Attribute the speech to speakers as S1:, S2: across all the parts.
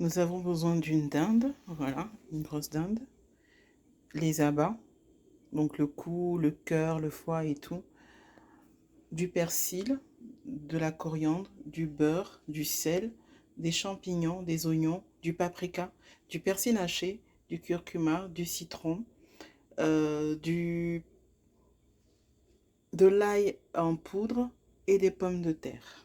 S1: Nous avons besoin d'une dinde, voilà, une grosse dinde, les abats, donc le cou, le cœur, le foie et tout, du persil, de la coriandre, du beurre, du sel, des champignons, des oignons, du paprika, du persil haché, du curcuma, du citron, euh, du, de l'ail en poudre et des pommes de terre.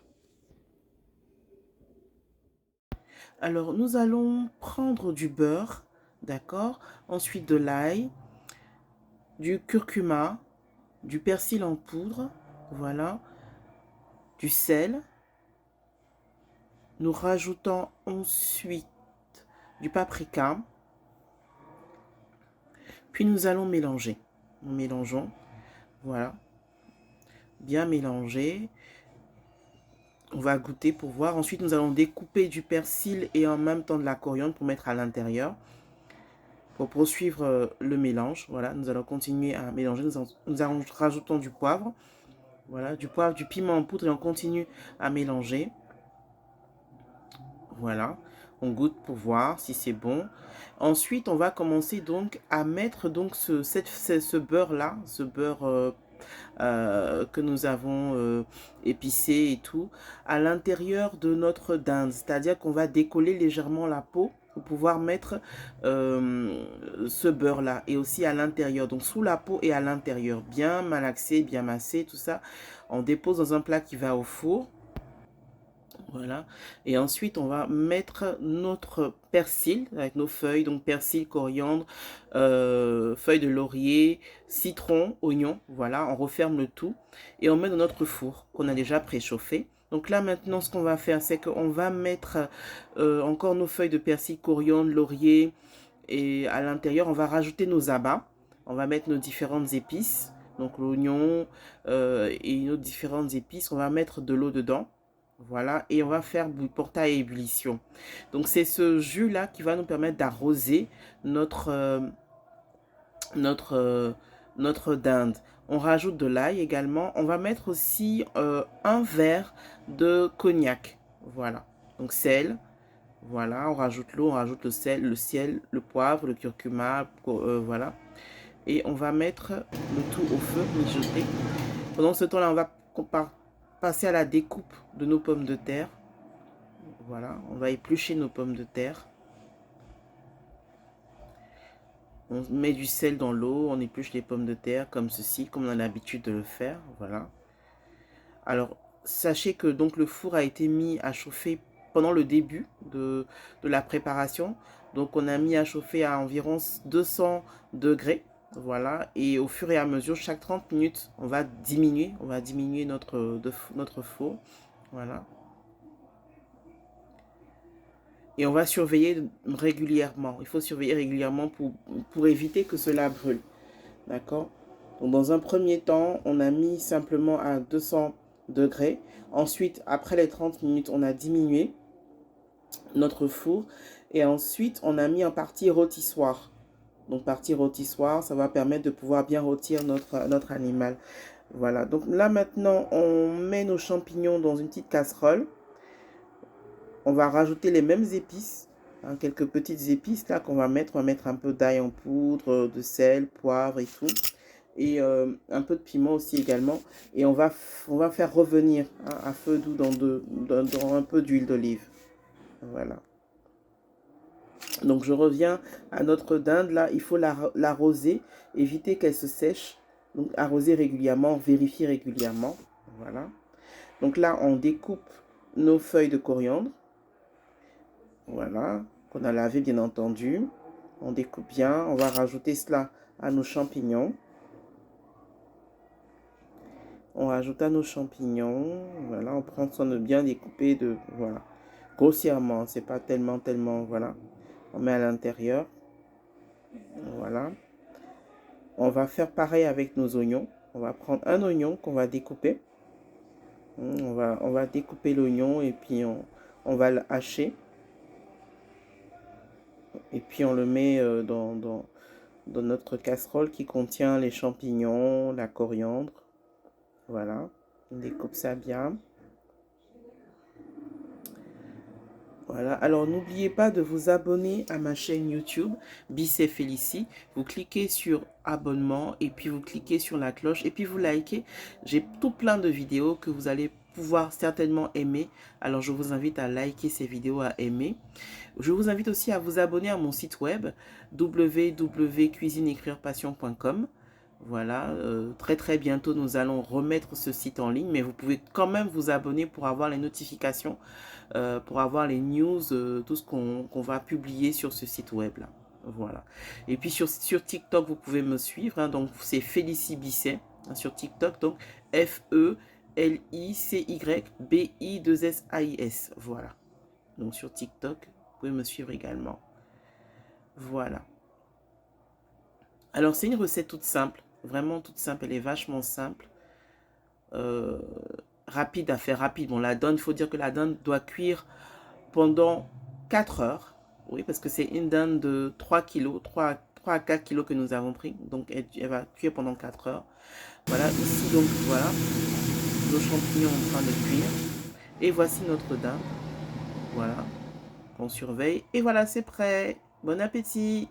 S1: Alors, nous allons prendre du beurre, d'accord? Ensuite de l'ail, du curcuma, du persil en poudre, voilà, du sel. Nous rajoutons ensuite du paprika, puis nous allons mélanger. Nous mélangeons, voilà, bien mélanger. On va goûter pour voir. Ensuite, nous allons découper du persil et en même temps de la coriandre pour mettre à l'intérieur. Pour poursuivre le mélange, voilà, nous allons continuer à mélanger. Nous rajoutons du poivre, voilà, du poivre, du piment en poudre et on continue à mélanger. Voilà, on goûte pour voir si c'est bon. Ensuite, on va commencer donc à mettre donc ce beurre-là, ce beurre que nous avons épicé et tout, à l'intérieur de notre dinde. C'est-à-dire qu'on va décoller légèrement la peau pour pouvoir mettre ce beurre-là et aussi à l'intérieur. Donc sous la peau et à l'intérieur, bien malaxé, bien massé, tout ça. On dépose dans un plat qui va au four. Voilà. Et ensuite, on va mettre notre persil avec nos feuilles. Donc, persil, coriandre, feuilles de laurier, citron, oignon. Voilà, on referme le tout. Et on met dans notre four qu'on a déjà préchauffé. Donc là, maintenant, ce qu'on va faire, c'est qu'on va mettre encore nos feuilles de persil, coriandre, laurier. Et à l'intérieur, on va rajouter nos abats. On va mettre nos différentes épices. Donc, l'oignon et nos différentes épices. On va mettre de l'eau dedans. Voilà, et on va faire porter à ébullition. Donc, c'est ce jus-là qui va nous permettre d'arroser notre, notre, euh, notre dinde. On rajoute de l'ail également. On va mettre aussi un verre de cognac. Voilà, donc sel. Voilà, on rajoute l'eau, on rajoute le sel, le poivre, le curcuma. Voilà. Et on va mettre le tout au feu, mijoter. Pendant ce temps-là, on va passer à la découpe de nos pommes de terre. Voilà, on va éplucher nos pommes de terre. On met du sel dans l'eau, on épluche les pommes de terre comme ceci, comme on a l'habitude de le faire. Voilà. Alors, sachez que donc le four a été mis à chauffer pendant le début de la préparation. Donc, on a mis à chauffer à environ 200 degrés. Voilà. Et au fur et à mesure, chaque 30 minutes, on va diminuer notre four. Voilà. Et on va surveiller régulièrement. Il faut surveiller régulièrement pour éviter que cela brûle. D'accord? Donc, dans un premier temps, on a mis simplement à 200 degrés. Ensuite, après les 30 minutes, on a diminué notre four. Et ensuite, on a mis en partie rôtissoir. Donc, partie rôtissoir, ça va permettre de pouvoir bien rôtir notre animal. Voilà. Donc, là, maintenant, on met nos champignons dans une petite casserole. On va rajouter les mêmes épices, hein, quelques petites épices là qu'on va mettre. On va mettre un peu d'ail en poudre, de sel, poivre et tout. Et un peu de piment aussi également. Et on va faire revenir, hein, à feu doux dans un peu d'huile d'olive. Voilà. Donc je reviens à notre dinde. Là, il faut l'arroser, éviter qu'elle se sèche. Donc arroser régulièrement, vérifier régulièrement. Voilà. Donc là, on découpe nos feuilles de coriandre. Voilà, qu'on a lavé bien entendu. On découpe bien. On va rajouter cela à nos champignons. On rajoute à nos champignons. Voilà, on prend soin de bien découper voilà, grossièrement. C'est pas tellement, voilà. On met à l'intérieur. Voilà. On va faire pareil avec nos oignons. On va prendre un oignon qu'on va découper. On va découper l'oignon et puis on va le hacher. Et puis on le met dans notre casserole qui contient les champignons, la coriandre. Voilà, on découpe ça bien. Voilà, alors n'oubliez pas de vous abonner à ma chaîne YouTube, Bissé Félicie. Vous cliquez sur abonnement et puis vous cliquez sur la cloche et puis vous likez. J'ai tout plein de vidéos que vous allez pouvoir certainement aimer. Alors je vous invite à liker ces vidéos, à aimer. Je vous invite aussi à vous abonner à mon site web www.cuisineécrire-passion.com. Voilà, très bientôt nous allons remettre ce site en ligne, mais vous pouvez quand même vous abonner pour avoir les notifications, pour avoir les news, tout ce qu'on va publier sur ce site web là. Voilà. Et puis sur TikTok, vous pouvez me suivre, hein, donc c'est Félicie Bisset, hein, sur TikTok, donc FELICYBI2SAIS. Voilà. Donc sur TikTok, vous pouvez me suivre également. Voilà. Alors c'est une recette toute simple, vraiment toute simple, elle est vachement simple. Rapide à faire, rapide. Bon, la dinde, il faut dire que la dinde doit cuire pendant 4 heures. Oui, parce que c'est une dinde de 3 kilos, 3 à 4 kilos que nous avons pris. Donc, elle va cuire pendant 4 heures. Voilà, ici, donc, voilà, nos champignons en train de cuire. Et voici notre dinde. Voilà, on surveille. Et voilà, c'est prêt. Bon appétit!